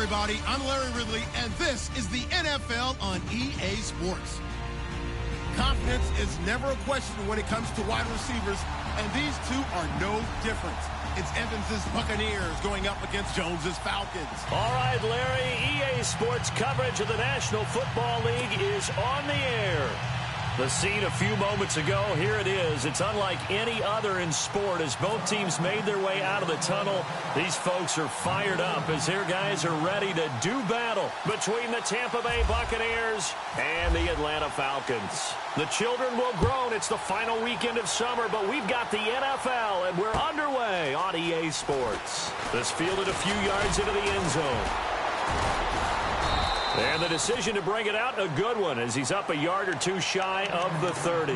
everybody. I'm Larry Ridley, and this is the NFL on EA Sports. Confidence is never a question when it comes to wide receivers, and these two are no different. It's Evans's Buccaneers going up against Jones's Falcons. All right, Larry, EA Sports coverage of the National Football League is on the air. The scene a few moments ago, here it is. It's unlike any other in sport as both teams made their way out of the tunnel. These folks are fired up as their guys are ready to do battle between the Tampa Bay Buccaneers and the Atlanta Falcons. The children will groan. It's the final weekend of summer, but we've got the NFL, and we're underway on EA Sports. This fielded a few yards into the end zone. And the decision to bring it out, a good one, as he's up a yard or two shy of the 30.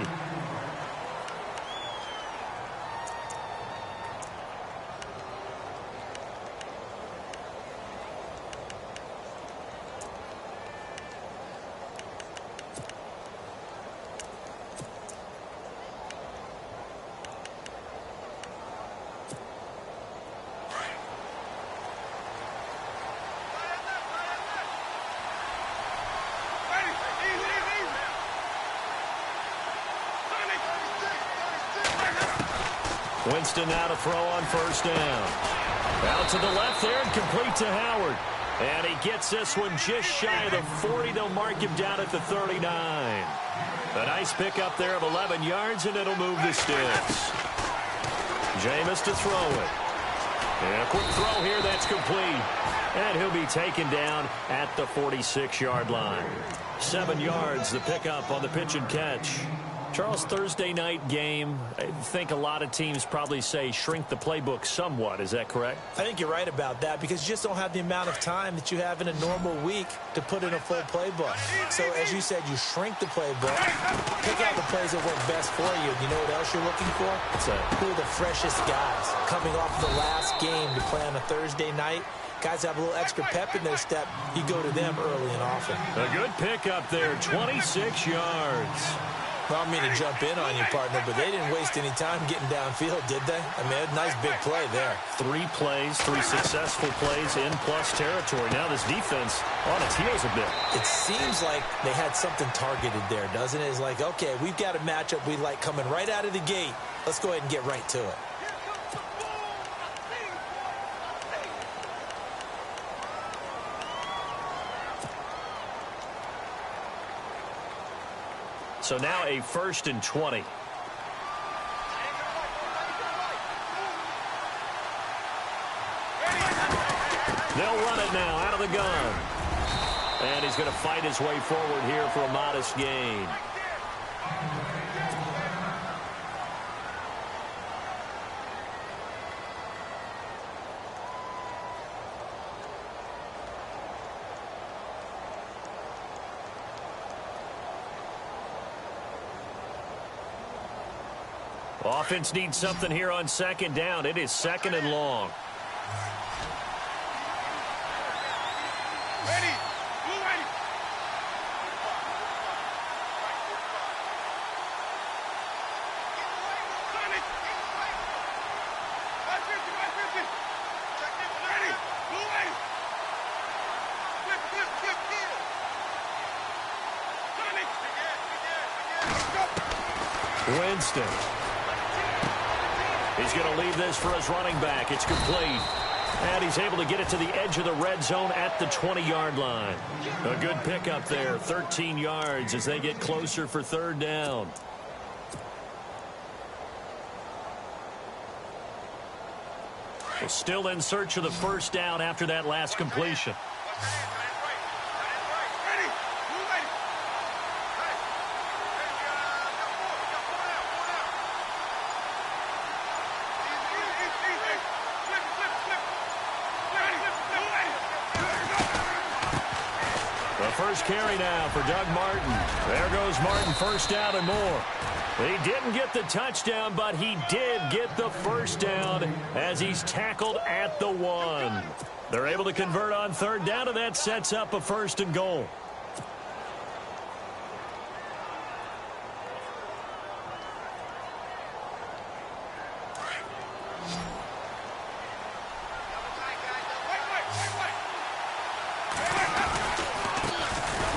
Winston now to throw on first down. Out to the left there and complete to Howard. And he gets this one just shy of the 40. They'll mark him down at the 39. A nice pickup there of 11 yards, and it'll move the sticks. Jameis to throw it. And a quick throw here, that's complete. And he'll be taken down at the 46-yard line. 7 yards, the pickup on the pitch and catch. Charles, Thursday night game, I think a lot of teams probably say shrink the playbook somewhat. Is that correct? I think you're right about that because you just don't have the amount of time that you have in a normal week to put in a full playbook. So, as you said, you shrink the playbook, pick out the plays that work best for you. You know what else you're looking for? Who are the freshest guys coming off the last game to play on a Thursday night? Guys have a little extra pep in their step. You go to them early and often. A good pickup there, 26 yards. Well, I don't mean to jump in on you, partner, but they didn't waste any time getting downfield, did they? I mean, a nice big play there. 3 plays, 3 successful plays in plus territory. Now this defense on its heels a bit. It seems like they had something targeted there, doesn't it? It's like, okay, we've got a matchup we like coming right out of the gate. Let's go ahead and get right to it. So now a 1st and 20. They'll run it now out of the gun. And he's going to fight his way forward here for a modest gain. Offense needs something here on 2nd down. It is 2nd and long. Winston. He's going to leave this for his running back. It's complete. And he's able to get it to the edge of the red zone at the 20-yard line. A good pickup there, 13 yards as they get closer for 3rd down. Well, still in search of the 1st down after that last completion. First carry now for Doug Martin. There goes Martin, 1st down and more. He didn't get the touchdown, but he did get the 1st down as he's tackled at the 1. They're able to convert on 3rd down, and that sets up a 1st and goal.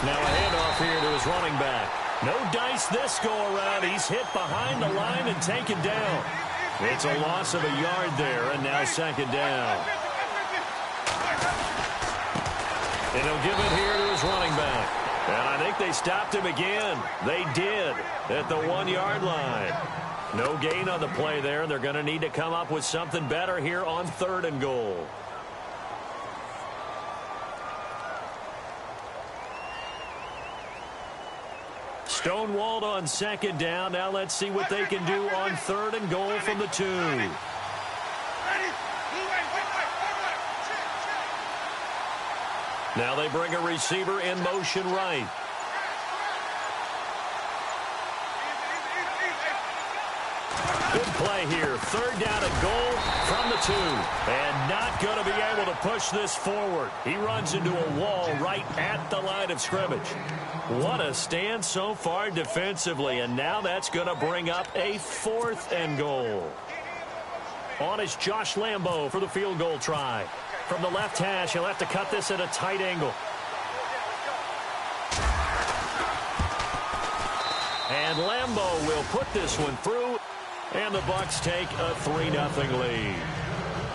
Now a handoff here to his running back. No dice this go-around. He's hit behind the line and taken down. It's a loss of a yard there, and now second down. And he'll give it here to his running back. And I think they stopped him again. They did at the 1-yard line. No gain on the play there, and they're going to need to come up with something better here on 3rd and goal. Stonewalled on 2nd down. Now let's see what they can do on 3rd and goal from the 2. Now they bring a receiver in motion right. Good play here. 3rd down and goal from the 2. And not going to be able to push this forward. He runs into a wall right at the line of scrimmage. What a stand so far defensively. And now that's going to bring up a 4th and goal. On is Josh Lambo for the field goal try. From the left hash, he'll have to cut this at a tight angle. And Lambo will put this one through. And the Bucs take a 3-0 lead.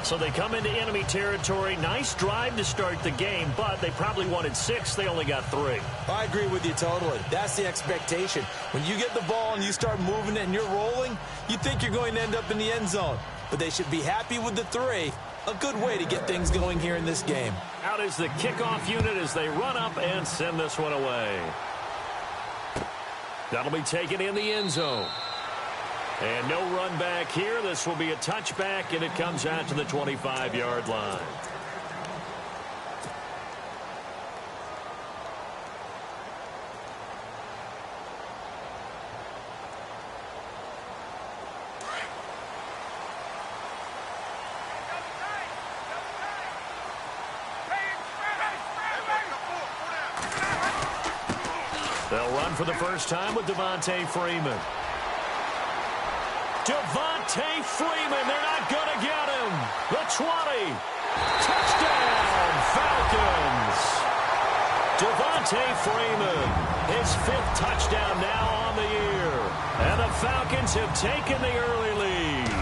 So they come into enemy territory. Nice drive to start the game, but they probably wanted 6. They only got 3. I agree with you totally. That's the expectation. When you get the ball and you start moving it and you're rolling, you think you're going to end up in the end zone. But they should be happy with the 3. A good way to get things going here in this game. Out is the kickoff unit as they run up and send this one away. That'll be taken in the end zone. And no run back here. This will be a touchback, and it comes out to the 25-yard line. They'll run for the first time with Devontae Freeman. Devontae Freeman, they're not going to get him. The 20. Touchdown, Falcons. Devontae Freeman, his 5th touchdown now on the year. And the Falcons have taken the early lead.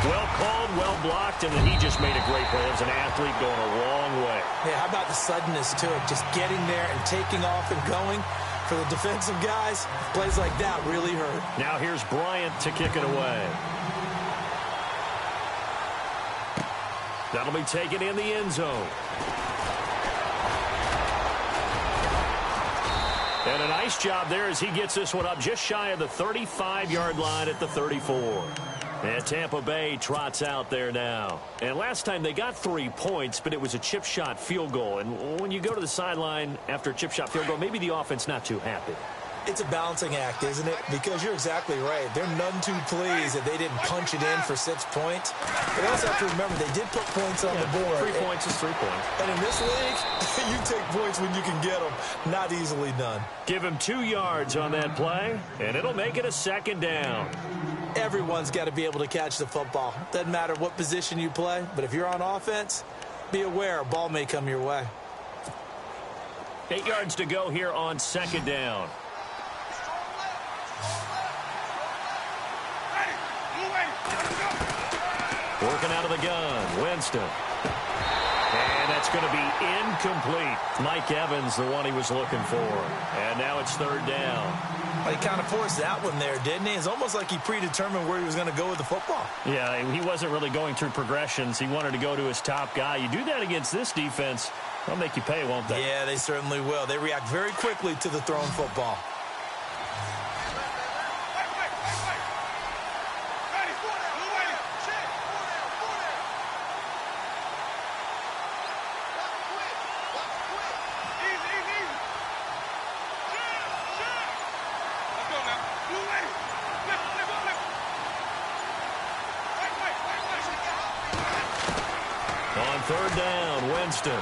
Well called, well blocked, and then he just made a great play. As an athlete going a long way. Yeah, how about the suddenness to it? Just getting there and taking off and going. For the defensive guys, plays like that really hurt. Now here's Bryant to kick it away. That'll be taken in the end zone. And a nice job there as he gets this one up just shy of the 35-yard line at the 34. And Tampa Bay trots out there now. And last time they got 3 points, but it was a chip shot field goal. And when you go to the sideline after a chip shot field goal, maybe the offense not too happy. It's a balancing act, isn't it? Because you're exactly right. They're none too pleased that they didn't punch it in for 6 points. But also have to remember, they did put points on the board. 3 points is 3 points. And in this league, you take points when you can get them. Not easily done. Give him 2 yards on that play, and it'll make it a 2nd down. Everyone's got to be able to catch the football. Doesn't matter what position you play, but if you're on offense, be aware a ball may come your way. 8 yards to go here on 2nd down. Working out of the gun, Winston. And that's going to be incomplete. Mike Evans, the one he was looking for. And now it's 3rd down. Well, he kind of forced that one there, didn't he? It's almost like he predetermined where he was going to go with the football. Yeah, he wasn't really going through progressions. He wanted to go to his top guy. You do that against this defense, they'll make you pay, won't they? Yeah, they certainly will. They react very quickly to the thrown football. On 3rd down, Winston.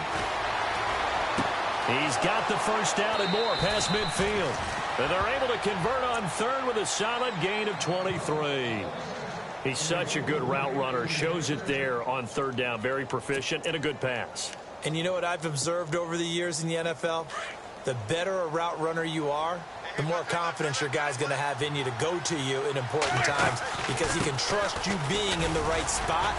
He's got the first down and more past midfield. And they're able to convert on 3rd with a solid gain of 23. He's such a good route runner. Shows it there on 3rd down. Very proficient and a good pass. And you know what I've observed over the years in the NFL? the better a route runner you are, the more confidence your guy's going to have in you to go to you in important times because he can trust you being in the right spot,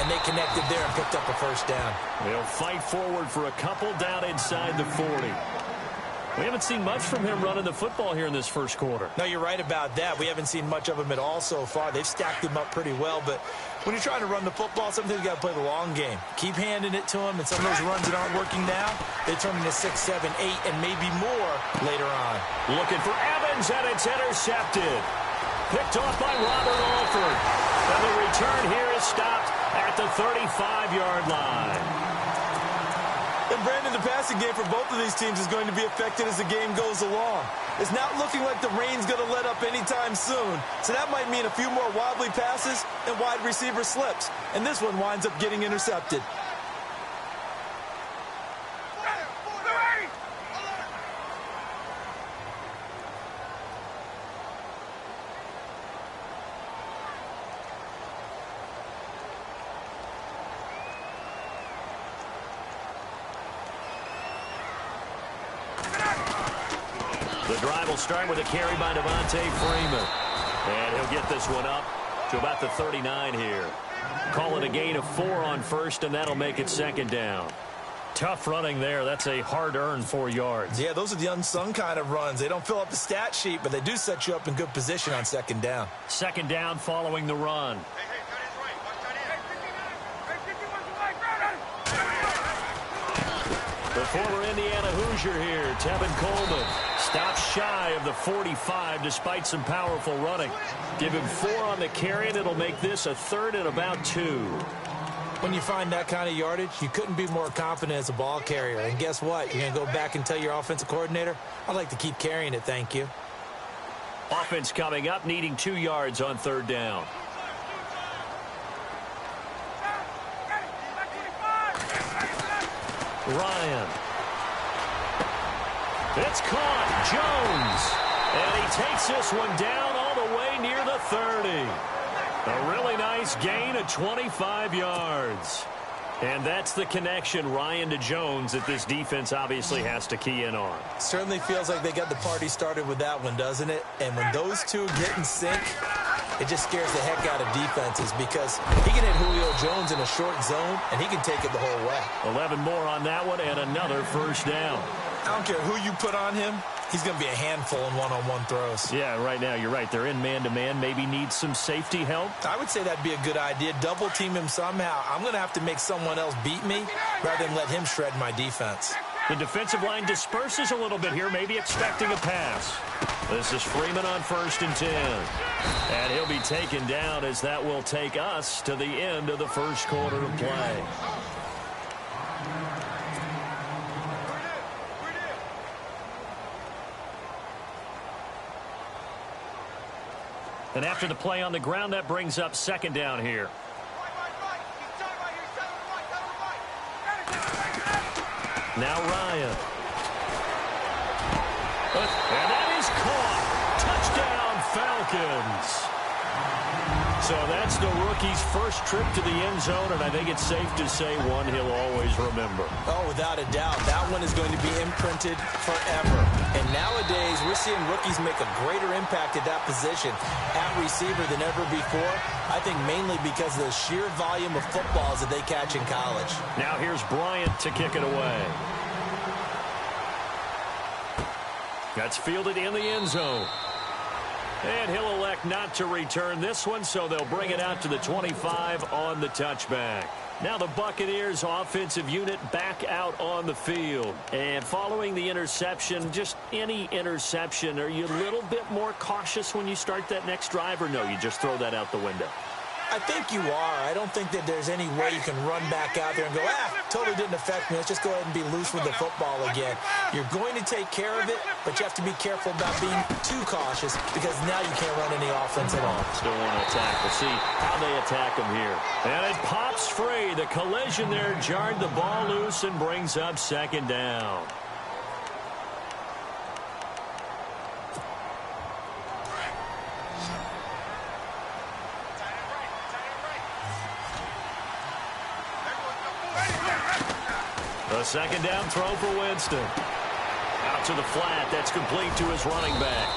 and they connected there and picked up a first down. They'll fight forward for a couple down inside the 40. We haven't seen much from him running the football here in this first quarter. No, you're right about that. We haven't seen much of him at all so far. They've stacked him up pretty well, but when you're trying to run the football, sometimes you got to play the long game. Keep handing it to him, and some of those runs that aren't working now, they turn into 6, 7, 8, and maybe more later on. Looking for Evans, and it's intercepted. Picked off by Robert Alford. And the return here is stopped at the 35-yard line. And Brandon, the passing game for both of these teams is going to be affected as the game goes along. It's not looking like the rain's going to let up anytime soon. So that might mean a few more wobbly passes and wide receiver slips. And this one winds up getting intercepted. The drive will start with a carry by Devontae Freeman. And he'll get this one up to about the 39 here. Call it a gain of 4 on first, and that'll make it second down. Tough running there. That's a hard-earned 4 yards. Yeah, those are the unsung kind of runs. They don't fill up the stat sheet, but they do set you up in good position on second down. Second down following the run. The former Indiana Hoosier here, Tevin Coleman, stops shy of the 45 despite some powerful running. Give him 4 on the carry, and it'll make this a third and about 2. When you find that kind of yardage, you couldn't be more confident as a ball carrier. And guess what? You're going to go back and tell your offensive coordinator, I'd like to keep carrying it, thank you. Offense coming up, needing 2 yards on third down. Ryan. It's caught. Jones. And he takes this one down all the way near the 30. A really nice gain of 25 yards. And that's the connection, Ryan to Jones, that this defense obviously has to key in on. Certainly feels like they got the party started with that one, doesn't it? And when those two get in sync, it just scares the heck out of defenses because he can hit Julio Jones in a short zone, and he can take it the whole way. 11 more on that one and another first down. I don't care who you put on him. He's going to be a handful in one-on-one throws. Yeah, right now, you're right. They're in man-to-man. Maybe needs some safety help. I would say that'd be a good idea. Double team him somehow. I'm going to have to make someone else beat me rather than let him shred my defense. The defensive line disperses a little bit here, maybe expecting a pass. This is Freeman on 1st and 10. And he'll be taken down as that will take us to the end of the first quarter of play. And after the play on the ground, that brings up second down here. Now Ryan. And that is caught. Touchdown, Falcons. So that's the rookie's first trip to the end zone, and I think it's safe to say one he'll always remember. Oh, without a doubt. That one is going to be imprinted forever. And nowadays, we're seeing rookies make a greater impact at that position at receiver than ever before. I think mainly because of the sheer volume of footballs that they catch in college. Now here's Bryant to kick it away. That's fielded in the end zone. And he'll elect not to return this one, so they'll bring it out to the 25 on the touchback. Now the Buccaneers offensive unit back out on the field. And following the interception, just any interception, are you a little bit more cautious when you start that next drive, or no, you just throw that out the window? I think you are. I don't think that there's any way you can run back out there and go, totally didn't affect me. Let's just go ahead and be loose with the football again. You're going to take care of it, but you have to be careful about being too cautious because now you can't run any offense at all. Still want to attack. We'll see how they attack him here. And it pops free. The collision there jarred the ball loose and brings up second down. A second down throw for Winston. Out to the flat. That's complete to his running back.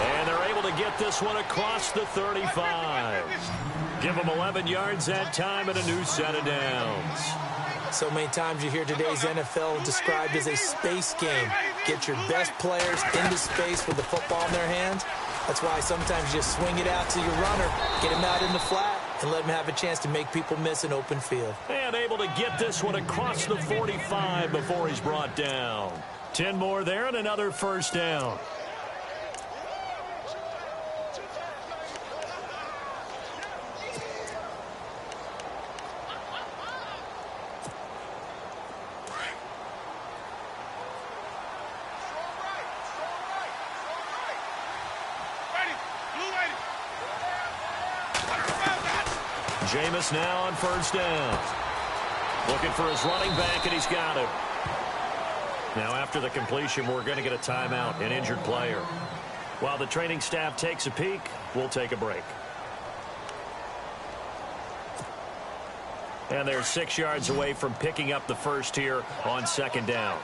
And they're able to get this one across the 35. Give him 11 yards that time and a new set of downs. So many times you hear today's NFL described as a space game. Get your best players into space with the football in their hands. That's why sometimes you just swing it out to your runner, get him out in the flat, and let him have a chance to make people miss an open field. And able to get this one across the 45 before he's brought down. 10 more there and another first down. Jameis now on first down. Looking for his running back, and he's got him. Now, after the completion, we're going to get a timeout, an injured player. While the training staff takes a peek, we'll take a break. And they're 6 yards away from picking up the first here on second down.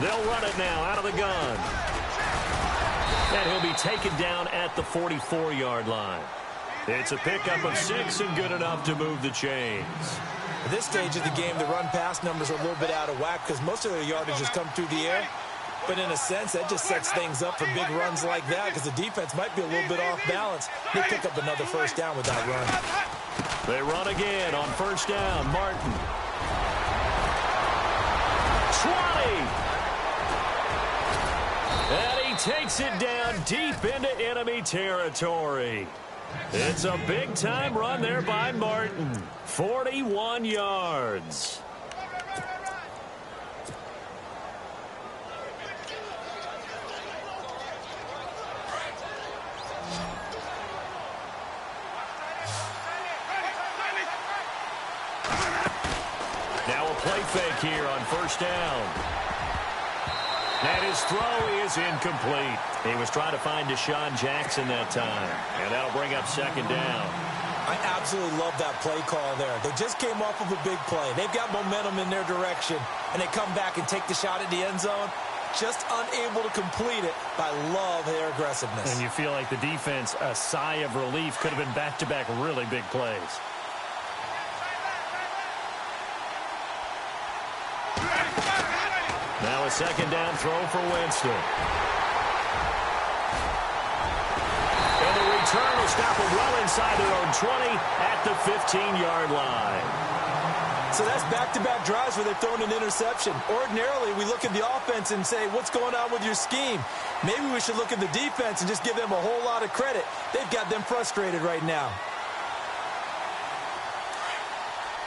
They'll run it now out of the gun. And he'll be taken down at the 44-yard line. It's a pickup of 6 and good enough to move the chains. At this stage of the game, the run-pass numbers are a little bit out of whack because most of their yardage has come through the air. But in a sense, that just sets things up for big runs like that because the defense might be a little bit off balance. They pick up another first down with that run. They run again on first down. Martin. 20. And he takes it down deep into enemy territory. It's a big-time run there by Martin. 41 yards. Now a play fake here on first down. And his throw is incomplete. He was trying to find Deshaun Jackson that time. And that'll bring up second down. I absolutely love that play call there. They just came off of a big play. They've got momentum in their direction. And they come back and take the shot at the end zone. Just unable to complete it. I love their aggressiveness. And you feel like the defense, a sigh of relief, could have been back-to-back really big plays. Now a second down throw for Winston. And the return will stop them well inside their own 20 at the 15-yard line. So that's back-to-back drives where they've thrown an interception. Ordinarily, we look at the offense and say, what's going on with your scheme? Maybe we should look at the defense and just give them a whole lot of credit. They've got them frustrated right now.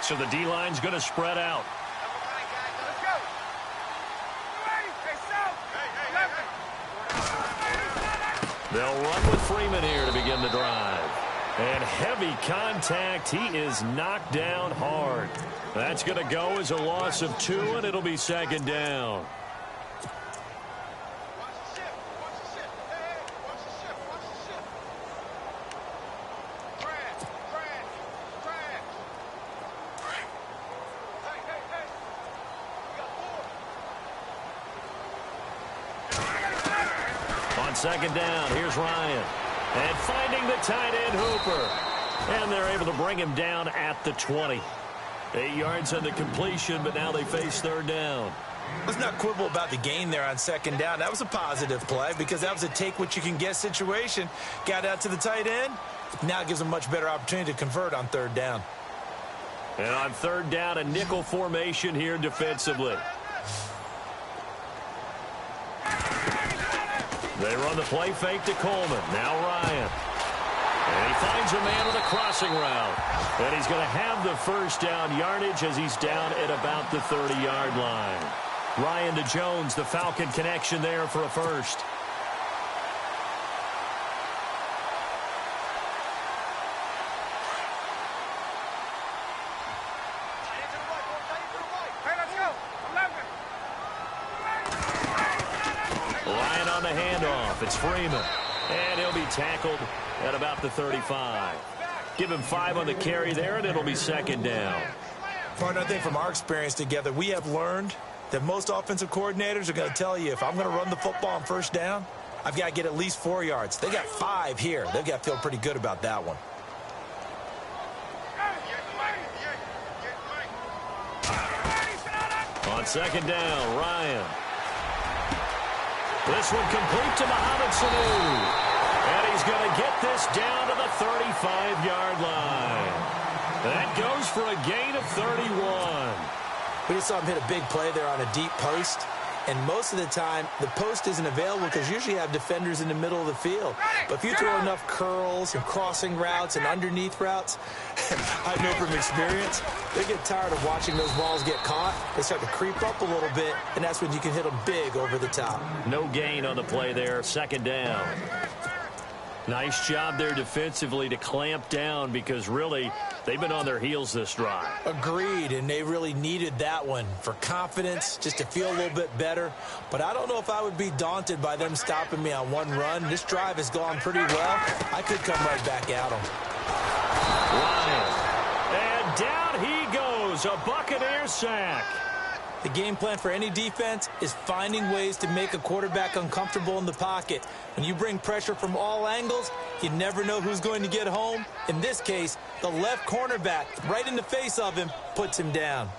So the D-line's going to spread out. They'll run with Freeman here to begin the drive. And heavy contact. He is knocked down hard. That's going to go as a loss of 2, and it'll be second down. Second down, here's Ryan. And finding the tight end Hooper. And they're able to bring him down at the 20. 8 yards on the completion, but now they face third down. Let's not quibble about the gain there on second down. That was a positive play because that was a take-what-you-can-get situation. Got out to the tight end. Now it gives them a much better opportunity to convert on third down. And on third down, a nickel formation here defensively. They run the play fake to Coleman. Now Ryan. And he finds a man with a crossing route. And he's going to have the first down yardage as he's down at about the 30-yard line. Ryan to Jones, the Falcon connection there for a first. It's Freeman, and he'll be tackled at about the 35. Give him 5 on the carry there, and it'll be second down. Partner, I think from our experience together, we have learned that most offensive coordinators are going to tell you, if I'm going to run the football on first down, I've got to get at least 4 yards. They got 5 here. They've got to feel pretty good about that one. On second down, Ryan. This one complete to Mohamed Sanu. And he's going to get this down to the 35-yard line. That goes for a gain of 31. We just saw him hit a big play there on a deep post. And most of the time, the post isn't available because usually you have defenders in the middle of the field. But if you throw enough curls and crossing routes and underneath routes, I know from experience, they get tired of watching those balls get caught. They start to creep up a little bit, and that's when you can hit them big over the top. No gain on the play there, second down. Nice job there defensively to clamp down because really they've been on their heels this drive. Agreed, and they really needed that one for confidence, just to feel a little bit better. But I don't know if I would be daunted by them stopping me on one run. This drive has gone pretty well. I could come right back at them. Ryan. And down he goes, a Buccaneer sack. The game plan for any defense is finding ways to make a quarterback uncomfortable in the pocket. When you bring pressure from all angles, you never know who's going to get home. In this case, the left cornerback, right in the face of him, puts him down.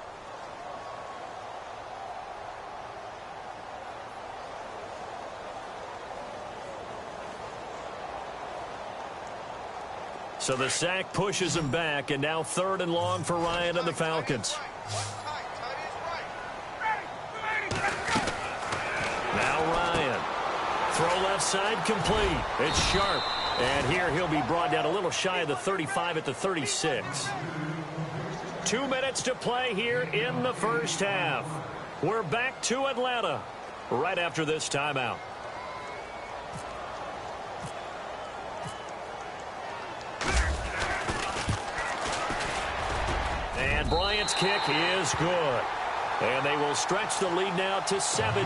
So the sack pushes him back, and now 3rd and long for Ryan and the Falcons. Now Ryan. Throw left side complete. It's sharp. And here he'll be brought down a little shy of the 35 at the 36. 2 minutes to play here in the first half. We're back to Atlanta right after this timeout. And Bryant's kick is good. And they will stretch the lead now to 17-3.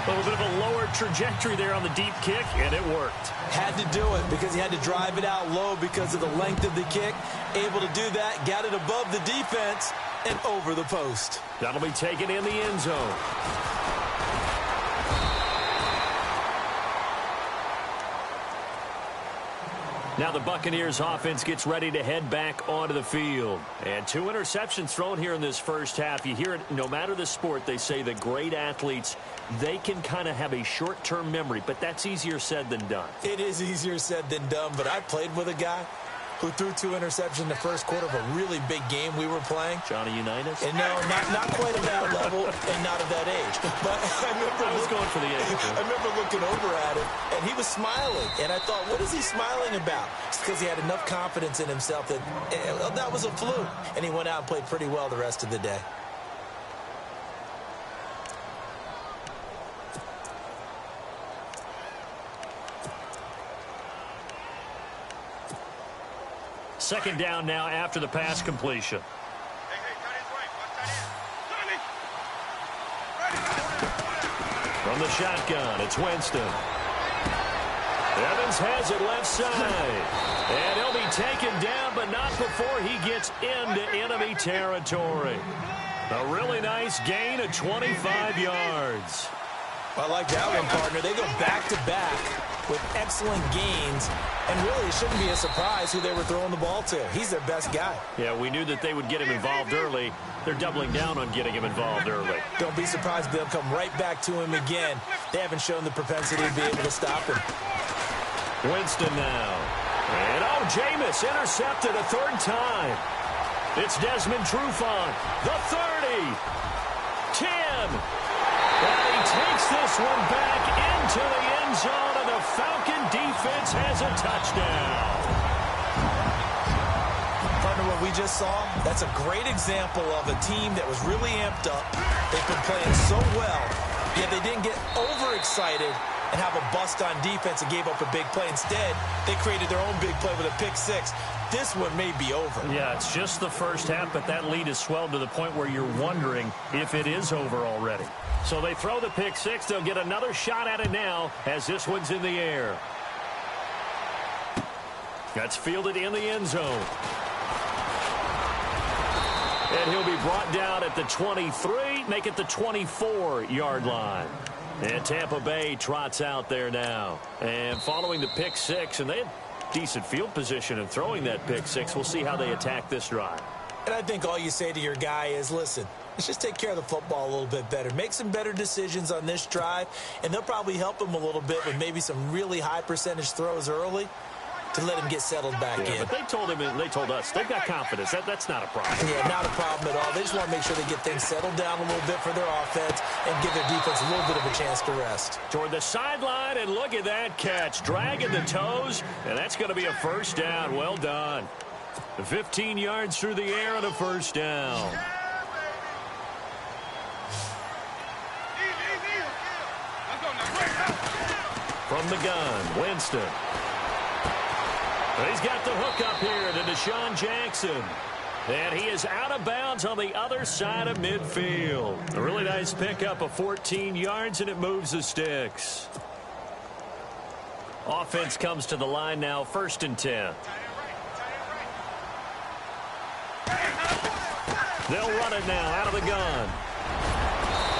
A little bit of a lower trajectory there on the deep kick, and it worked. Had to do it because he had to drive it out low because of the length of the kick. Able to do that, got it above the defense and over the post. That'll be taken in the end zone. Now the Buccaneers offense gets ready to head back onto the field. And 2 interceptions thrown here in this first half. You hear it, no matter the sport, they say that great athletes, they can kind of have a short-term memory, but that's easier said than done. It is easier said than done, but I played with a guy who threw 2 interceptions in the first quarter of a really big game we were playing. Johnny Unitas? And no, not quite at that level and not of that age. But I was going for the age. I remember looking over at him, and he was smiling. And I thought, what is he smiling about? It's because he had enough confidence in himself that that was a fluke. And he went out and played pretty well the rest of the day. Second down now after the pass completion. From the shotgun, it's Winston. Evans has it left side. And he'll be taken down, but not before he gets into enemy territory. A really nice gain of 25 yards. I like that one, partner. They go back-to-back with excellent gains. And really, it shouldn't be a surprise who they were throwing the ball to. He's their best guy. Yeah, we knew that they would get him involved early. They're doubling down on getting him involved early. Don't be surprised if they'll come right back to him again. They haven't shown the propensity to be able to stop him. Winston now. And, Jameis intercepted a 3rd time. It's Desmond Trufant, the 30. 10. And he takes this one back into the end zone, and the Falcon defense has a touchdown. Partner, what we just saw, that's a great example of a team that was really amped up. They've been playing so well, yet they didn't get overexcited and have a bust on defense and gave up a big play. Instead, they created their own big play with a pick 6. This one may be over. Yeah, it's just the first half, but that lead has swelled to the point where you're wondering if it is over already. So they throw the pick 6. They'll get another shot at it now as this one's in the air. That's fielded in the end zone. And he'll be brought down at the 23, make it the 24-yard line. And Tampa Bay trots out there now. And following the pick six, and they had decent field position in throwing that pick six. We'll see how they attack this drive. And I think all you say to your guy is, listen, let's just take care of the football a little bit better. Make some better decisions on this drive, and they'll probably help him a little bit with maybe some really high percentage throws early to let him get settled back in. But they told him, and they told us, they've got confidence. That's not a problem. Yeah, not a problem at all. They just want to make sure they get things settled down a little bit for their offense and give their defense a little bit of a chance to rest. Toward the sideline, and look at that catch. Dragging the toes, and that's going to be a first down. Well done. 15 yards through the air and a first down. From the gun, Winston. He's got the hook up here to Deshaun Jackson. And he is out of bounds on the other side of midfield. A really nice pickup of 14 yards, and it moves the sticks. Offense comes to the line now, 1st and 10. They'll run it now out of the gun.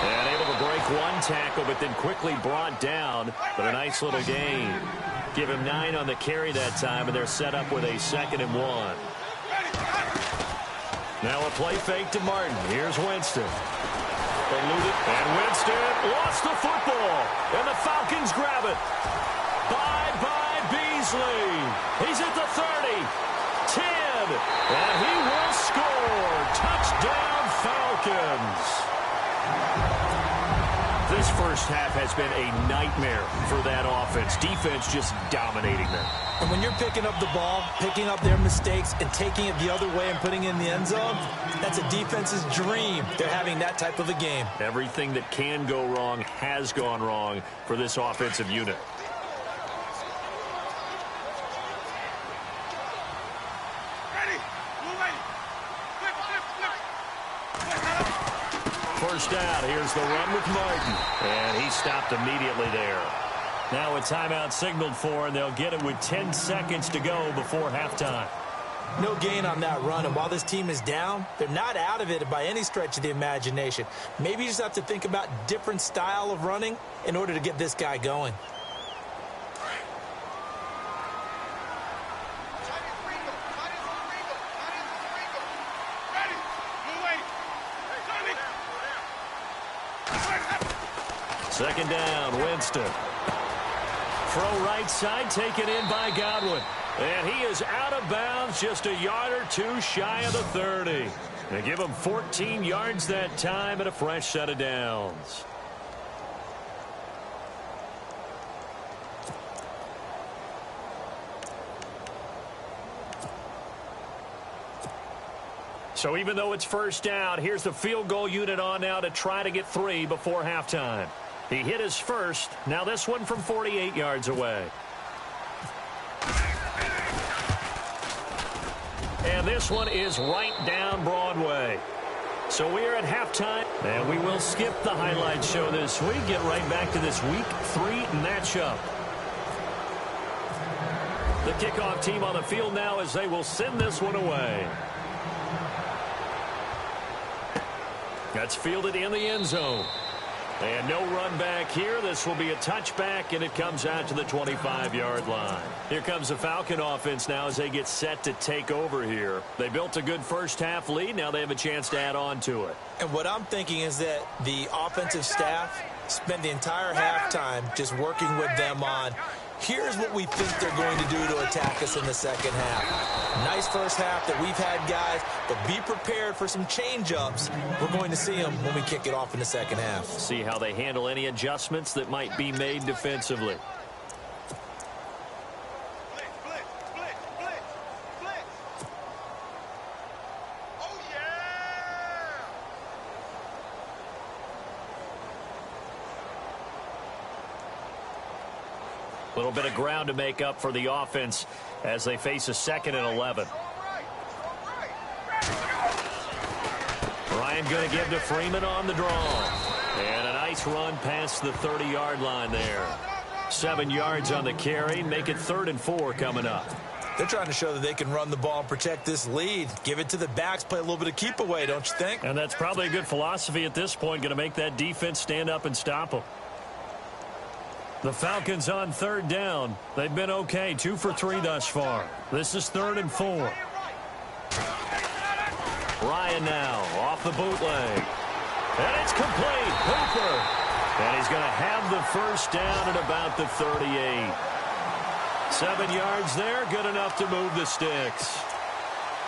And able to break one tackle, but then quickly brought down. But a nice little gain. Give him 9 on the carry that time, and they're set up with a 2nd and 1. Now a play fake to Martin. Here's Winston. Eluded, and Winston lost the football. And the Falcons grab it. Bye-bye Beasley. He's at the 30. 10. And he will score. Touchdown Falcons. This first half has been a nightmare for that offense. Defense just dominating them. And when you're picking up the ball, picking up their mistakes, and taking it the other way and putting it in the end zone, that's a defense's dream. They're having that type of a game. Everything that can go wrong has gone wrong for this offensive unit. First down. Here's the run with Martin. And he stopped immediately there. Now a timeout signaled for, and they'll get it with 10 seconds to go before halftime. No gain on that run, and while this team is down, they're not out of it by any stretch of the imagination. Maybe you just have to think about different style of running in order to get this guy going. Second down, Winston. Throw right side, taken in by Godwin. And he is out of bounds, just a yard or two shy of the 30. They give him 14 yards that time and a fresh set of downs. So even though it's first down, here's the field goal unit on now to try to get 3 before halftime. He hit his first. Now this one from 48 yards away. And this one is right down Broadway. So we are at halftime, and we will skip the highlight show this week. Get right back to this Week 3 matchup. The kickoff team on the field now as they will send this one away. That's fielded in the end zone. And no run back here. This will be a touchback, and it comes out to the 25-yard line. Here comes the Falcon offense now as they get set to take over here. They built a good first-half lead. Now they have a chance to add on to it. And what I'm thinking is that the offensive staff spent the entire halftime just working with them on, here's what we think they're going to do to attack us in the second half. Nice first half that we've had, guys, but be prepared for some change-ups. We're going to see them when we kick it off in the second half. See how they handle any adjustments that might be made defensively. A little bit of ground to make up for the offense as they face a 2nd and 11. Ryan going to give to Freeman on the draw. And a nice run past the 30-yard line there. 7 yards on the carry. Make it 3rd and 4 coming up. They're trying to show that they can run the ball and protect this lead. Give it to the backs, play a little bit of keep away, don't you think? And that's probably a good philosophy at this point, going to make that defense stand up and stop them. The Falcons on third down. They've been okay, 2 for 3 thus far. This is 3rd and 4. Ryan now off the bootleg. And it's complete. Hooper. And he's going to have the first down at about the 38. 7 yards there, good enough to move the sticks.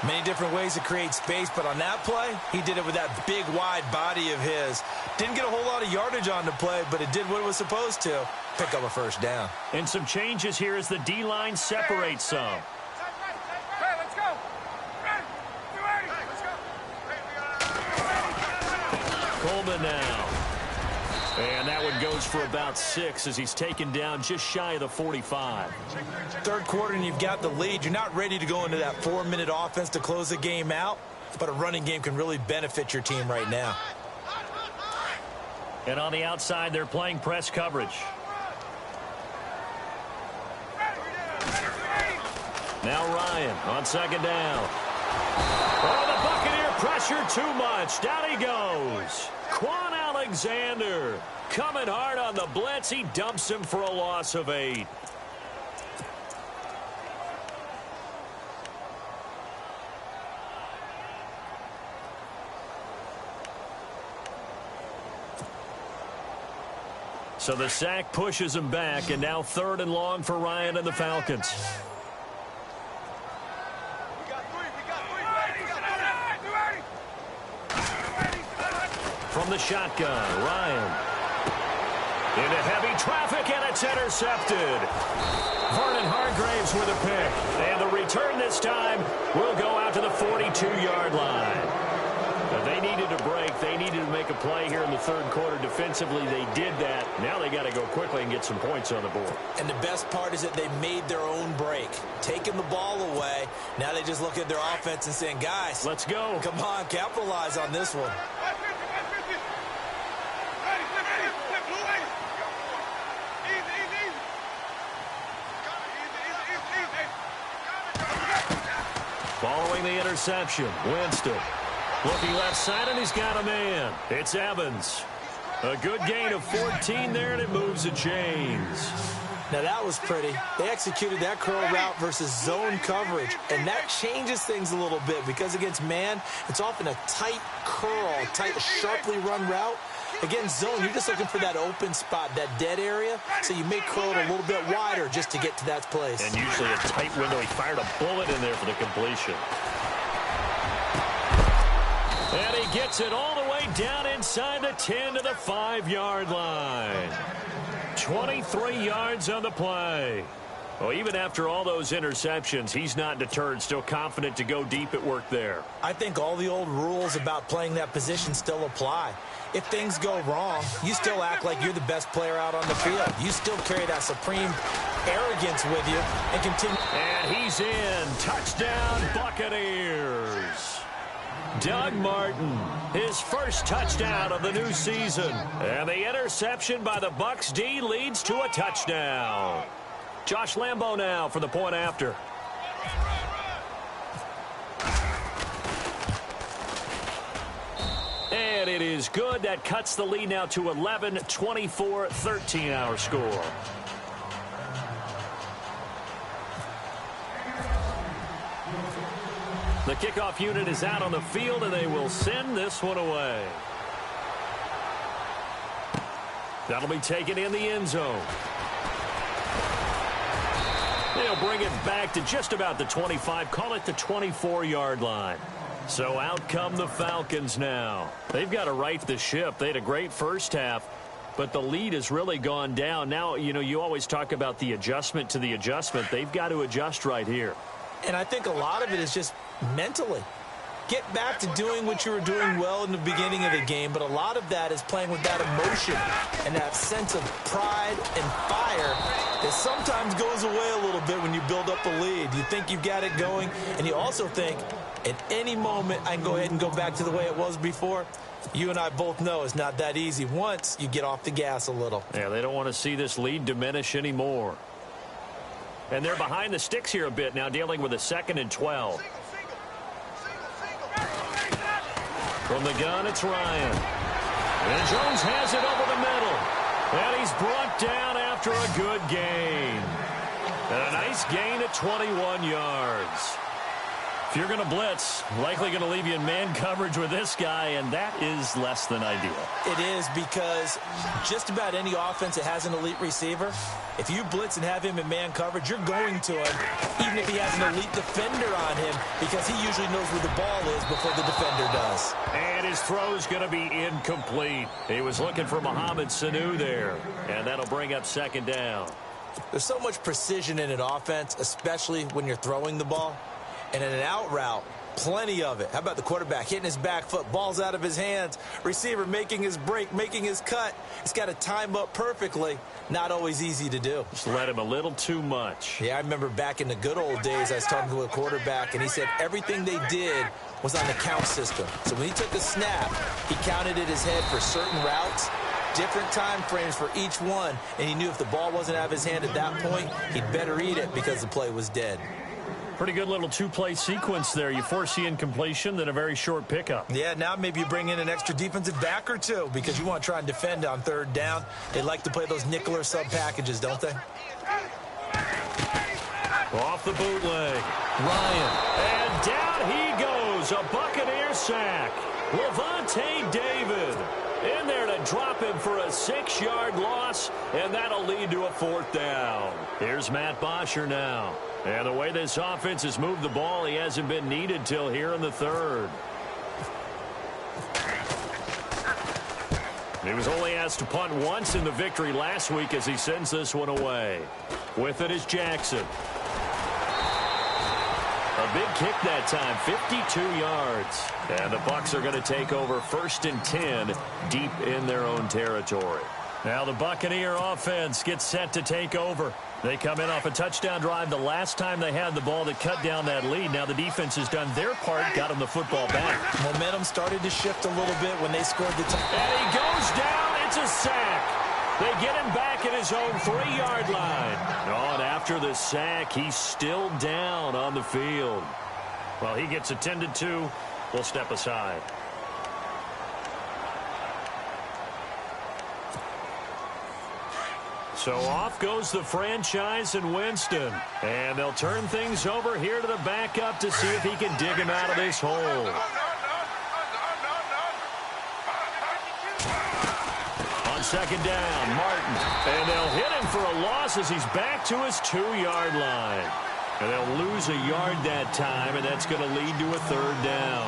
Many different ways to create space, but on that play, he did it with that big, wide body of his. Didn't get a whole lot of yardage on the play, but it did what it was supposed to. Pick up a first down. And some changes here as the D-line separates some. Coleman now. And that one goes for about 6 as he's taken down just shy of the 45. Third quarter and you've got the lead. You're not ready to go into that 4-minute offense to close the game out, but a running game can really benefit your team right now. And on the outside, they're playing press coverage. Now Ryan on 2nd down. Oh, the Buccaneer pressure too much. Down he goes. Quan Alexander coming hard on the blitz. He dumps him for a loss of 8. So the sack pushes him back, and now 3rd and long for Ryan and the Falcons. From the shotgun, Ryan. Into heavy traffic, and it's intercepted. Vernon Hargraves with a pick. And the return this time will go out to the 42-yard line. Now they needed a break. They needed to make a play here in the 3rd quarter. Defensively, they did that. Now they got to go quickly and get some points on the board. And the best part is that they made their own break. Taking the ball away. Now they just look at their offense and saying, guys, let's go. Come on, capitalize on this one. Following the interception, Winston. Looking left side, and he's got a man. It's Evans. A good gain of 14 there, and it moves the chains. Now, that was pretty. They executed that curl route versus zone coverage, and that changes things a little bit because against man, it's often a tight curl, tight, sharply run route. Against zone, you're just looking for that open spot, that dead area, so you may curl it a little bit wider just to get to that place. And usually a tight window. He fired a bullet in there for the completion. And he gets it all the way down inside the 10 to the 5-yard line. 23 yards on the play. Well, even after all those interceptions, he's not deterred, still confident to go deep at work there. I think all the old rules about playing that position still apply. If things go wrong, you still act like you're the best player out on the field. You still carry that supreme arrogance with you and continue. And he's in. Touchdown, Buccaneers. Doug Martin, his first touchdown of the new season. And the interception by the Bucs D leads to a touchdown. Josh Lambo now for the point after. And it is good. That cuts the lead now to 11, 24, 13 our score. The kickoff unit is out on the field, and they will send this one away. That'll be taken in the end zone. They'll bring it back to just about the 25, call it the 24-yard line. So out come the Falcons now. They've got to right the ship. They had a great first half, but the lead has really gone down. Now, you know, you always talk about the adjustment to the adjustment. They've got to adjust right here. And I think a lot of it is just mentally. Get back to doing what you were doing well in the beginning of the game, but a lot of that is playing with that emotion and that sense of pride and fire that sometimes goes away a little bit when you build up a lead. You think you've got it going, and you also think at any moment I can go ahead and go back to the way it was before. You and I both know it's not that easy once you get off the gas a little. Yeah, they don't want to see this lead diminish anymore. And they're behind the sticks here a bit now, dealing with a 2nd and 12. From the gun, it's Ryan. And Jones has it over the middle. And he's brought down after a good gain. And a nice gain at 21 yards. If you're going to blitz, likely going to leave you in man coverage with this guy, and that is less than ideal. It is, because just about any offense that has an elite receiver, if you blitz and have him in man coverage, you're going to him, even if he has an elite defender on him, because he usually knows where the ball is before the defender does. And his throw's going to be incomplete. He was looking for Mohamed Sanu there, and that'll bring up 2nd down. There's so much precision in an offense, especially when you're throwing the ball. And in an out route, plenty of it. How about the quarterback hitting his back foot, ball's out of his hands, receiver making his break, making his cut. He's got to time up perfectly. Not always easy to do. Just let him a little too much. Yeah, I remember back in the good old days, I was talking to a quarterback, and he said everything they did was on the count system. So when he took a snap, he counted in his head for certain routes, different time frames for each one, and he knew if the ball wasn't out of his hand at that point, he'd better eat it because the play was dead. Pretty good little two-play sequence there. You force the incompletion, then a very short pickup. Yeah, now maybe you bring in an extra defensive back or two because you want to try and defend on 3rd down. They like to play those nickel or sub packages, don't they? Off the bootleg. Ryan. And down he goes. A Buccaneer sack. Levante David in there to drop him for a 6-yard loss, and that'll lead to a 4th down. Here's Matt Bosher now. And the way this offense has moved the ball, he hasn't been needed till here in the 3rd. He was only asked to punt once in the victory last week as he sends this one away. With it is Jackson. A big kick that time, 52 yards. And the Bucs are going to take over 1st and 10 deep in their own territory. Now the Buccaneer offense gets set to take over. They come in off a touchdown drive the last time they had the ball that cut down that lead. Now the defense has done their part, got them the football back. Momentum started to shift a little bit when they scored the touchdown. And he goes down. It's a sack. They get him back at his own 3-yard line. Oh, and after the sack, he's still down on the field. Well, he gets attended to. We'll step aside. So off goes the franchise and Winston. And they'll turn things over here to the backup to see if he can dig him out of this hole. On 2nd down, Martin. And they'll hit him for a loss as he's back to his 2-yard line. And they'll lose a yard that time, and that's going to lead to a 3rd down.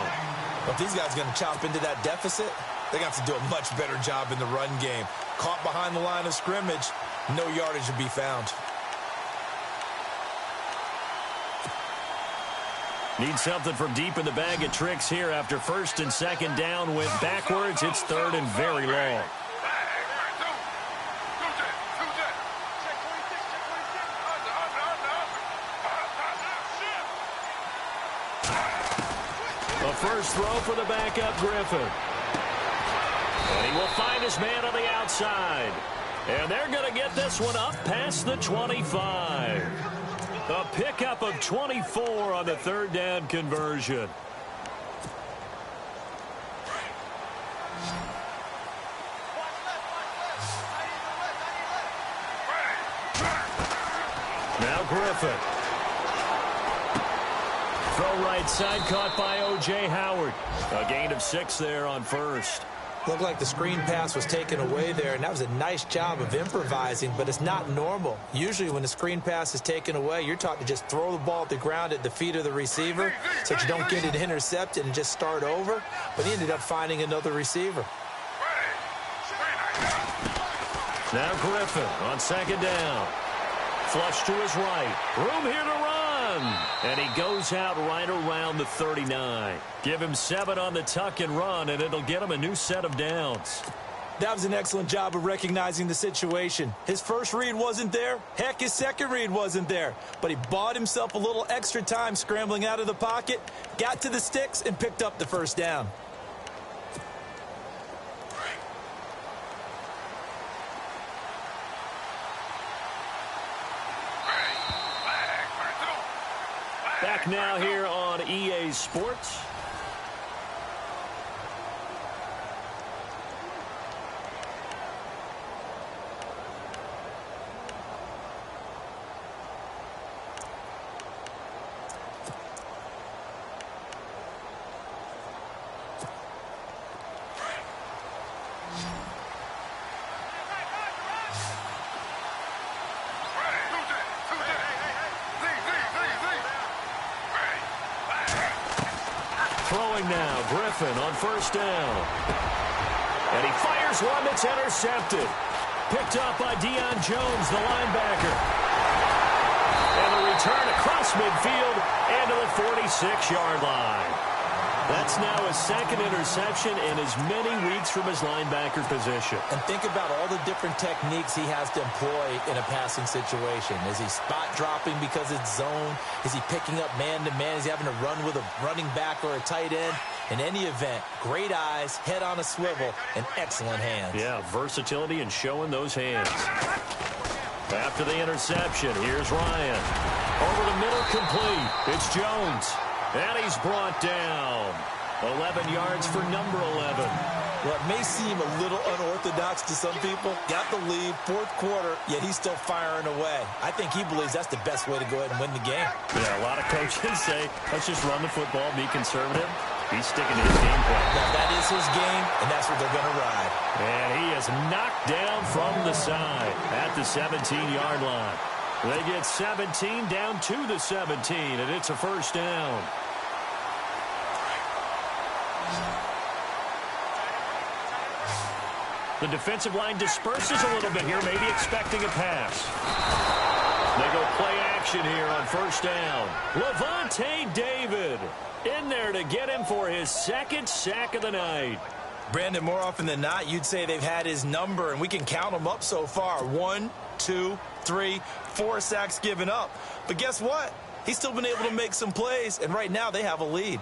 Well, if these guys are going to chop into that deficit, they got to do a much better job in the run game. Caught behind the line of scrimmage, no yardage to be found. Need something from deep in the bag of tricks here after 1st and 2nd down went backwards. It's 3rd and very long. The first throw for the backup, Griffin. And he will find his man on the outside. And they're going to get this one up past the 25. A pickup of 24 on the 3rd down conversion. Now Griffin. Throw right side, caught by O.J. Howard. A gain of 6 there on 1st. Looked like the screen pass was taken away there, and that was a nice job of improvising, but it's not normal. Usually when the screen pass is taken away, you're taught to just throw the ball at the ground at the feet of the receiver so that you don't get it intercepted and just start over, but he ended up finding another receiver. Now Griffin on 2nd down. Flush to his right. Room here to run. And he goes out right around the 39. Give him 7 on the tuck and run, and it'll get him a new set of downs. That was an excellent job of recognizing the situation. His first read wasn't there. Heck, his second read wasn't there. But he bought himself a little extra time scrambling out of the pocket, got to the sticks, and picked up the 1st down. back now here on EA Sports. Throwing now, Griffin on first down. And he fires one that's intercepted. Picked up by Deion Jones, the linebacker. And a return across midfield and to the 46-yard line. That's now his second interception in as many weeks from his linebacker position. And think about all the different techniques he has to employ in a passing situation. Is he spot dropping because it's zone? Is he picking up man-to-man? Is he having to run with a running back or a tight end? In any event, great eyes, head on a swivel, and excellent hands. Yeah, versatility and showing those hands. After the interception, here's Ryan. Over the middle, complete. It's Jones. And he's brought down. 11 yards for number 11. Well, it may seem a little unorthodox to some people. Got the lead, fourth quarter, yet he's still firing away. I think he believes that's the best way to go ahead and win the game. Yeah, a lot of coaches say, let's just run the football, be conservative. He's sticking to his game plan. Now, that is his game, and that's what they're going to ride. And he is knocked down from the side at the 17-yard line. They get 17 down to the 17, and it's a first down. The defensive line disperses a little bit here, maybe expecting a pass. They go play action here on first down. Levante David in there to get him for his second sack of the night. Brandon, more often than not, you'd say they've had his number, and we can count them up so far. 1, 2, 3, 4 sacks given up. But guess what? He's still been able to make some plays, and right now they have a lead.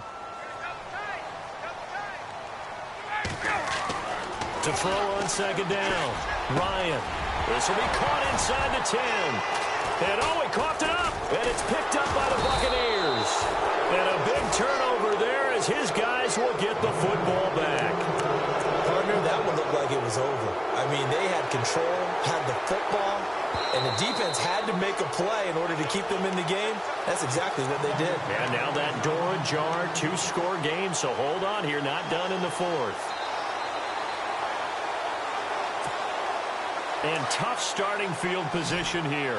To throw on second down, Ryan. This will be caught inside the 10. And he coughed it up, and it's picked up by the Buccaneers. And a big turnover there as his guys will get the football back. Partner, that one looked like it was over. I mean, they had control, had the football, and the defense had to make a play in order to keep them in the game. That's exactly what they did. And now that door ajar, 2-score game, so hold on here, not done in the fourth. And tough starting field position here.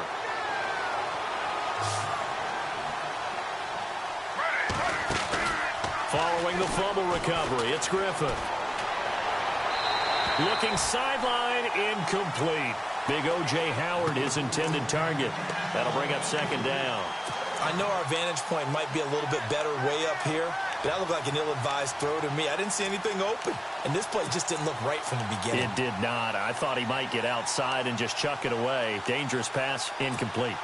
Following the fumble recovery, it's Griffin. Looking sideline, incomplete. Big O.J. Howard, his intended target. That'll bring up second down. I know our vantage point might be a little bit better way up here, but that looked like an ill-advised throw to me. I didn't see anything open, and this play just didn't look right from the beginning. It did not. I thought he might get outside and just chuck it away. Dangerous pass, incomplete.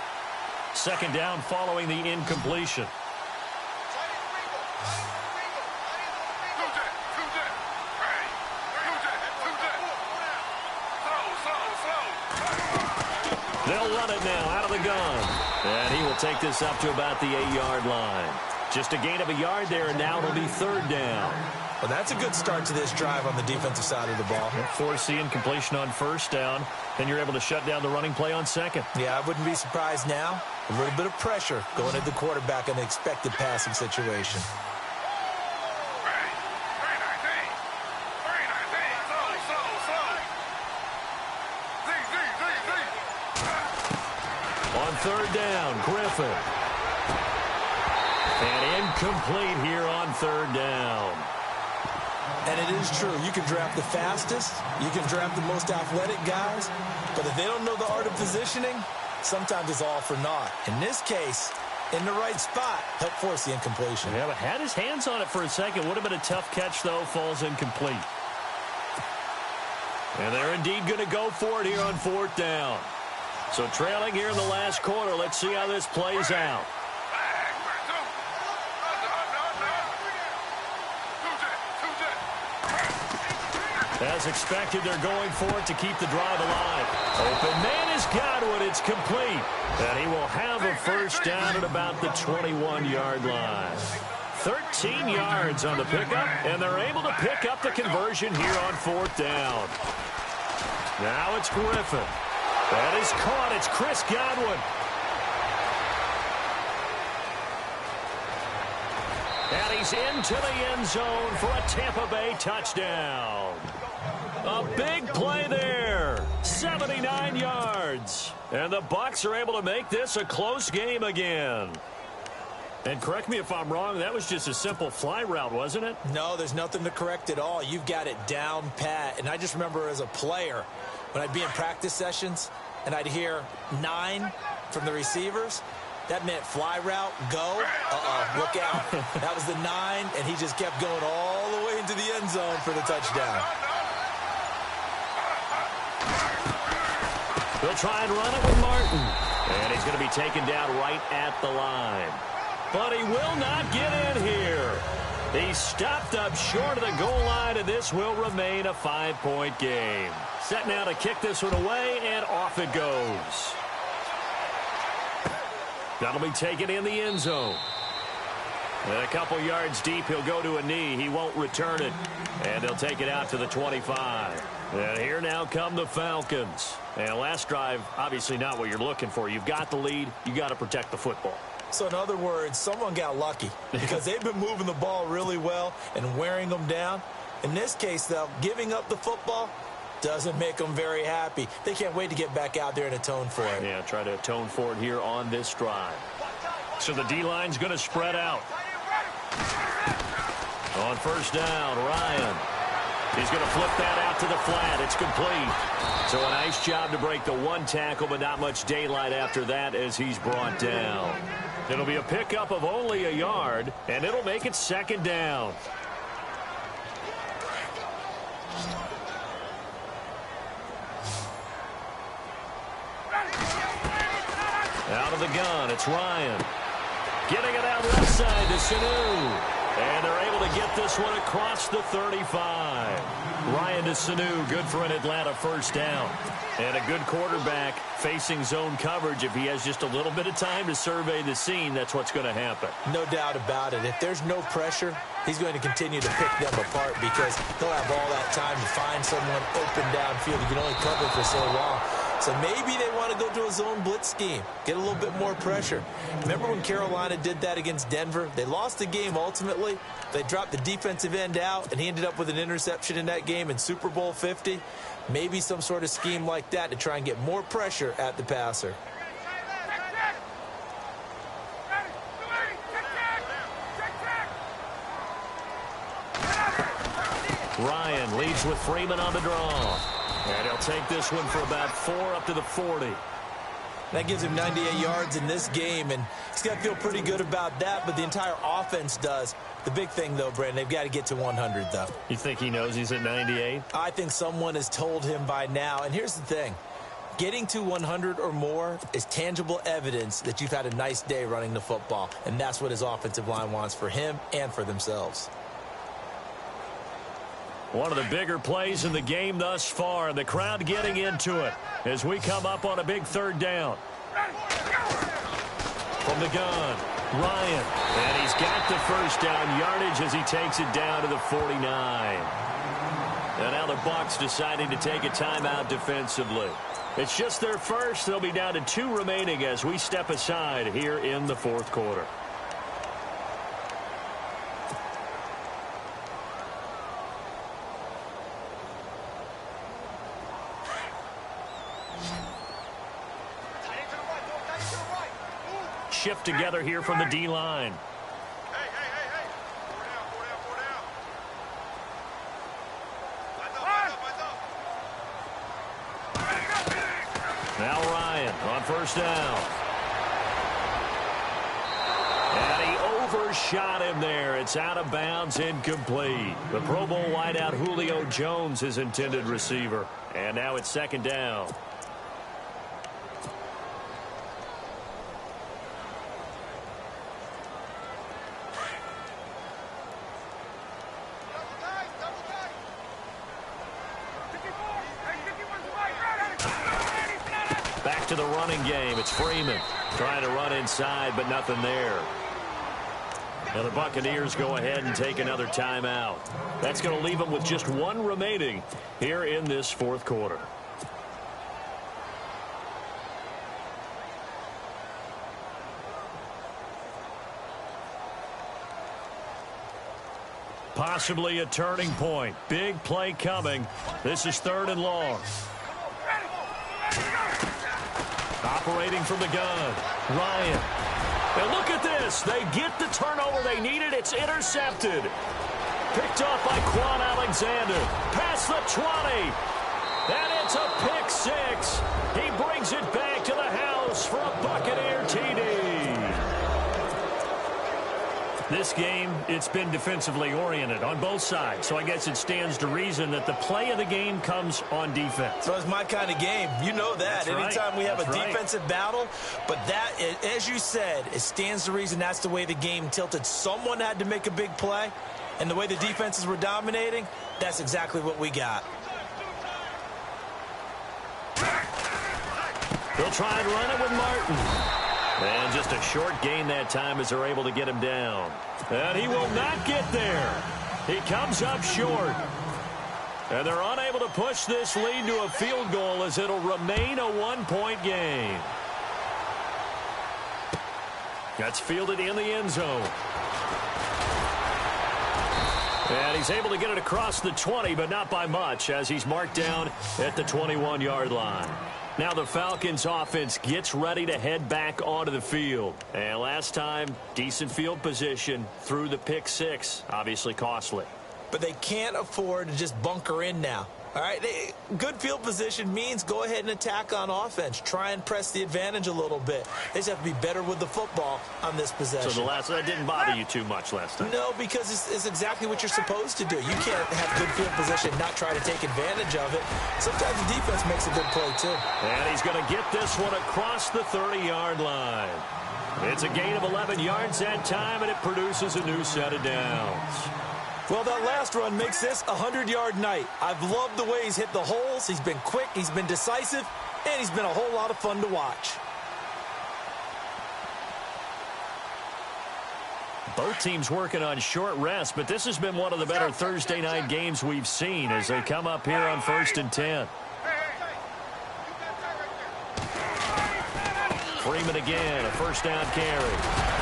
Second down following the incompletion. They'll run it now out of the gun. And he will take this up to about the 8-yard line. Just a gain of a yard there, and now it'll be third down. Well, that's a good start to this drive on the defensive side of the ball. Forcing completion on first down, then you're able to shut down the running play on second. Yeah, I wouldn't be surprised now. A little bit of pressure going at the quarterback in an expected passing situation. On third down, Griffin. And incomplete here on third down. And it is true. You can draft the fastest. You can draft the most athletic guys. But if they don't know the art of positioning, sometimes it's all for naught. In this case, in the right spot, helped force the incompletion. Yeah, but had his hands on it for a second. Would have been a tough catch, though. Falls incomplete. And they're indeed going to go for it here on fourth down. So trailing here in the last quarter. Let's see how this plays out. As expected, they're going for it to keep the drive alive. Open man is Godwin. It's complete. And he will have a first down at about the 21-yard line. 13 yards on the pickup, and they're able to pick up the conversion here on fourth down. Now it's Griffin. That is caught. It's Chris Godwin. And he's into the end zone for a Tampa Bay touchdown. A big play there. 79 yards. And the Bucs are able to make this a close game again. And correct me if I'm wrong, that was just a simple fly route, wasn't it? No, there's nothing to correct at all. You've got it down pat. And I just remember as a player, when I'd be in practice sessions and I'd hear 9 from the receivers, that meant fly route, go, look out. That was the 9, and he just kept going all the way into the end zone for the touchdown. They'll try and run it with Martin. And he's going to be taken down right at the line. But he will not get in here. He's stopped up short of the goal line, and this will remain a 5-point game. Set now to kick this one away, and off it goes. That'll be taken in the end zone. And a couple yards deep, he'll go to a knee. He won't return it. And they'll take it out to the 25. And here now come the Falcons. And last drive, obviously not what you're looking for. You've got the lead. You got to protect the football. So in other words, someone got lucky because they've been moving the ball really well and wearing them down. In this case, though, giving up the football doesn't make them very happy. They can't wait to get back out there and atone for it. Yeah, try to atone for it here on this drive. So the D-line's going to spread out. On first down, Ryan. He's going to flip that out to the flat. It's complete. So a nice job to break the one tackle, but not much daylight after that as he's brought down. It'll be a pickup of only a yard, and it'll make it second down. Out of the gun, it's Ryan. Getting it out left side to Sanu. And they're able to get this one across the 35. Ryan to Sanu, good for an Atlanta first down. And a good quarterback facing zone coverage. If he has just a little bit of time to survey the scene, that's what's going to happen. No doubt about it. If there's no pressure, he's going to continue to pick them apart because he'll have all that time to find someone open downfield. He can only cover for so long. So maybe they want to go to a zone blitz scheme, get a little bit more pressure. Remember when Carolina did that against Denver? They lost the game ultimately. They dropped the defensive end out, and he ended up with an interception in that game in Super Bowl 50. Maybe some sort of scheme like that to try and get more pressure at the passer. Ryan leads with Freeman on the draw. And he'll take this one for about 4 up to the 40. That gives him 98 yards in this game, and he's got to feel pretty good about that, but the entire offense does. The big thing, though, Brandon, they've got to get to 100, though. You think he knows he's at 98? I think someone has told him by now, and here's the thing. Getting to 100 or more is tangible evidence that you've had a nice day running the football, and that's what his offensive line wants for him and for themselves. One of the bigger plays in the game thus far, and the crowd getting into it as we come up on a big third down. From the gun, Ryan, and he's got the first down yardage as he takes it down to the 49. And now the Bucs deciding to take a timeout defensively. It's just their first. They'll be down to 2 remaining as we step aside here in the fourth quarter. Shift together here from the D-line. Now Ryan on first down. And he overshot him there. It's out of bounds, incomplete. The Pro Bowl wideout Julio Jones, his intended receiver. And now it's second down. back to the running game. It's Freeman trying to run inside, but nothing there. Now the Buccaneers go ahead and take another timeout. That's going to leave them with just one remaining here in this fourth quarter. Possibly a turning point. Big play coming. This is 3rd and long. Operating from the gun. Ryan. And look at this. They get the turnover they needed. It's intercepted. Picked off by Quan Alexander. Past the 20. And it's a pick six. He brings it back to the house for a Buccaneer TD. This game, it's been defensively oriented on both sides, so I guess it stands to reason that the play of the game comes on defense. So it's my kind of game. You know that. That's Anytime right. we have That's a right. defensive battle, but that, as you said, it stands to reason that's the way the game tilted. Someone had to make a big play, and the way the defenses were dominating, that's exactly what we got. They'll try and run it with Martin. And just a short gain that time as they're able to get him down. And he will not get there. He comes up short. And they're unable to push this lead to a field goal as it'll remain a one-point game. That's fielded in the end zone. And he's able to get it across the 20, but not by much, as he's marked down at the 21-yard line. Now the Falcons offense gets ready to head back onto the field. And last time, decent field position through the pick six. Obviously costly. But they can't afford to just bunker in now. All right, good field position means go ahead and attack on offense. Try and press the advantage a little bit. They just have to be better with the football on this possession. So that didn't bother you too much last time? No, because it's exactly what you're supposed to do. You can't have good field position and not try to take advantage of it. Sometimes the defense makes a good play, too. And he's going to get this one across the 30-yard line. It's a gain of 11 yards that time, and it produces a new set of downs. Well, that last run makes this a 100-yard night. I've loved the way he's hit the holes. He's been quick, he's been decisive, and he's been a whole lot of fun to watch. Both teams working on short rest, but this has been one of the better Thursday night games we've seen as they come up here on 1st and 10. Freeman again, a first down carry.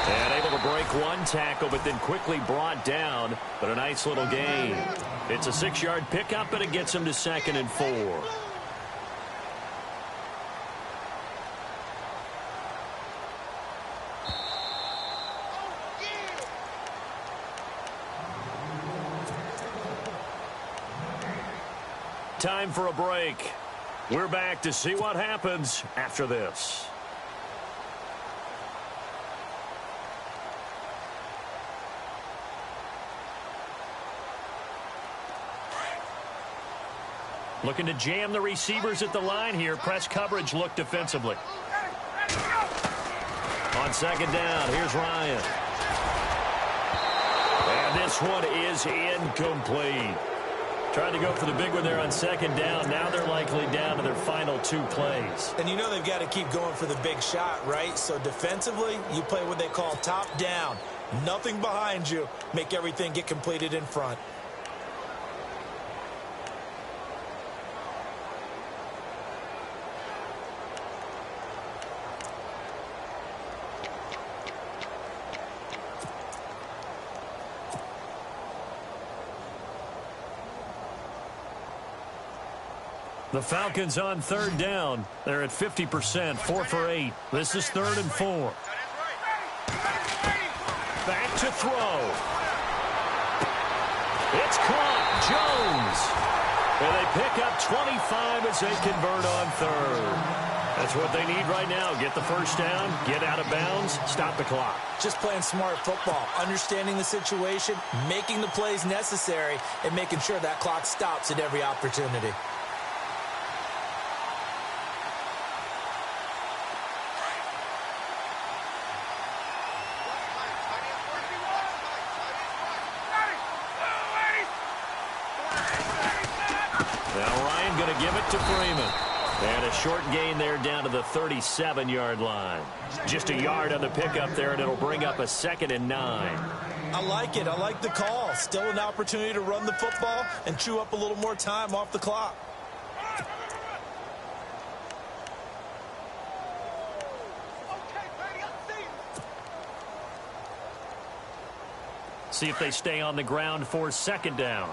And able to break one tackle, but then quickly brought down, but a nice little gain. It's a 6-yard pickup, and it gets him to 2nd and 4. Time for a break. We're back to see what happens after this. Looking to jam the receivers at the line here. Press coverage look defensively. On 2nd down, here's Ryan. And this one is incomplete. Tried to go for the big one there on 2nd down. Now they're likely down to their final 2 plays. And you know they've got to keep going for the big shot, right? So defensively, you play what they call top down. Nothing behind you. Make everything get completed in front. The Falcons on 3rd down. They're at 50%, 4 for 8. This is 3rd and 4. Back to throw. It's caught. Jones. And they pick up 25 as they convert on 3rd. That's what they need right now. Get the first down, get out of bounds, stop the clock. Just playing smart football, understanding the situation, making the plays necessary, and making sure that clock stops at every opportunity. Now Ryan going to give it to Freeman. And a short gain there down to the 37-yard line. Just a yard on the pickup there, and it'll bring up a 2nd and 9. I like it. I like the call. Still an opportunity to run the football and chew up a little more time off the clock. See if they stay on the ground for 2nd down.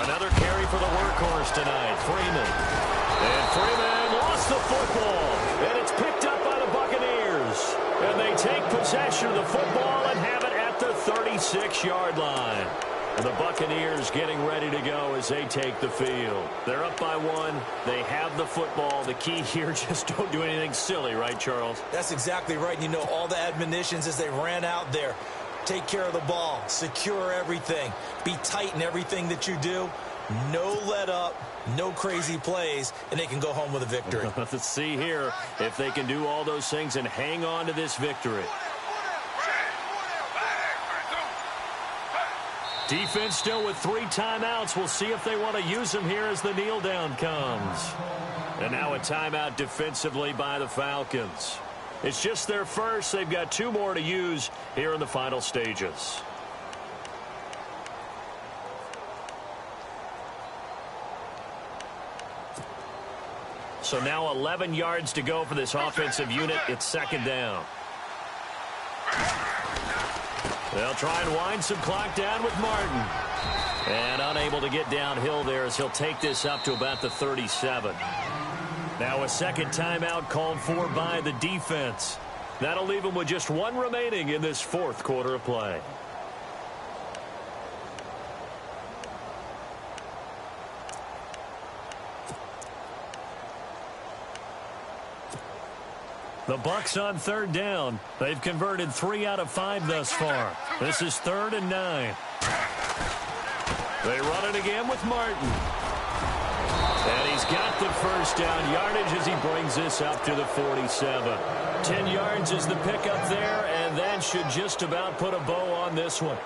Another carry for the workhorse tonight, Freeman. And Freeman lost the football, and it's picked up by the Buccaneers. And they take possession of the football and have it at the 36-yard line. And the Buccaneers getting ready to go as they take the field. They're up by 1. They have the football. The key here, just don't do anything silly, right, Charles? That's exactly right. You know, all the admonitions as they ran out there. Take care of the ball. Secure everything. Be tight in everything that you do. No let up. No crazy plays. And they can go home with a victory. Let's see here if they can do all those things and hang on to this victory. Defense still with 3 timeouts. We'll see if they want to use them here as the kneel down comes. And now a timeout defensively by the Falcons. It's just their first. They've got 2 more to use here in the final stages. So now 11 yards to go for this offensive unit. It's 2nd down. They'll try and wind some clock down with Martin. And unable to get downhill there as he'll take this up to about the 37. Now a 2nd timeout called for by the defense. That'll leave them with just 1 remaining in this 4th quarter of play. The Bucs on 3rd down. They've converted 3 out of 5 thus far. This is 3rd and 9. They run it again with Martin. And he's got the first down yardage as he brings this up to the 47. 10 yards is the pickup there, and that should just about put a bow on this one.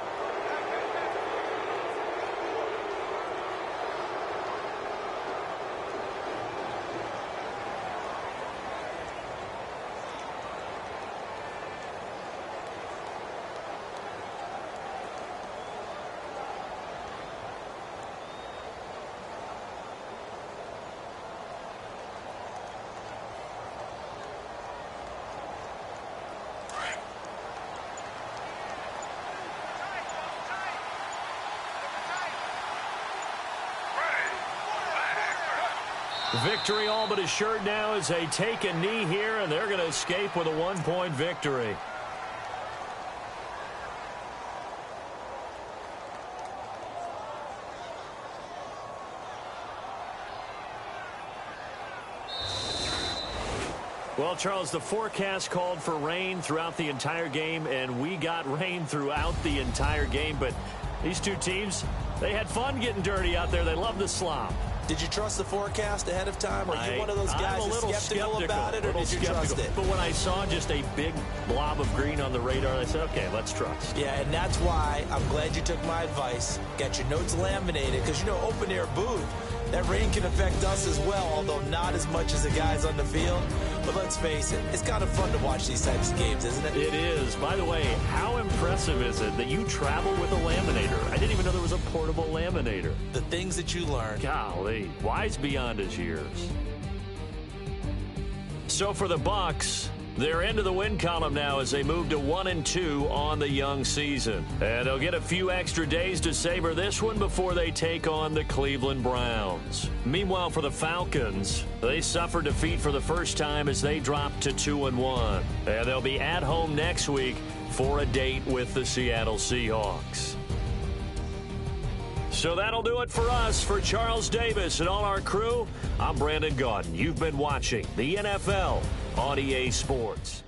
Victory all but assured now as they take a knee here, and they're going to escape with a 1-point victory. Well, Charles, the forecast called for rain throughout the entire game, and we got rain throughout the entire game. But these 2 teams, they had fun getting dirty out there. They love the slop. Did you trust the forecast ahead of time? Are you one of those guys that's skeptical about it, or did you trust it? But when I saw just a big blob of green on the radar, I said, okay, let's trust. Yeah, and that's why I'm glad you took my advice. Got your notes laminated, because, you know, open-air booth, that rain can affect us as well, although not as much as the guys on the field. But let's face it, it's kind of fun to watch these types of games, isn't it? It is. By the way, how impressive is it that you travel with a laminator? I didn't even know there was a portable laminator. The things that you learn. Golly, wise beyond his years. So for the Bucs, they're into the win column now as they move to 1-2 on the young season. And they'll get a few extra days to savor this one before they take on the Cleveland Browns. Meanwhile, for the Falcons, they suffered defeat for the first time as they dropped to 2-1. And they'll be at home next week for a date with the Seattle Seahawks. So that'll do it for us. For Charles Davis and all our crew, I'm Brandon Gaudin. You've been watching the NFL on EA Sports.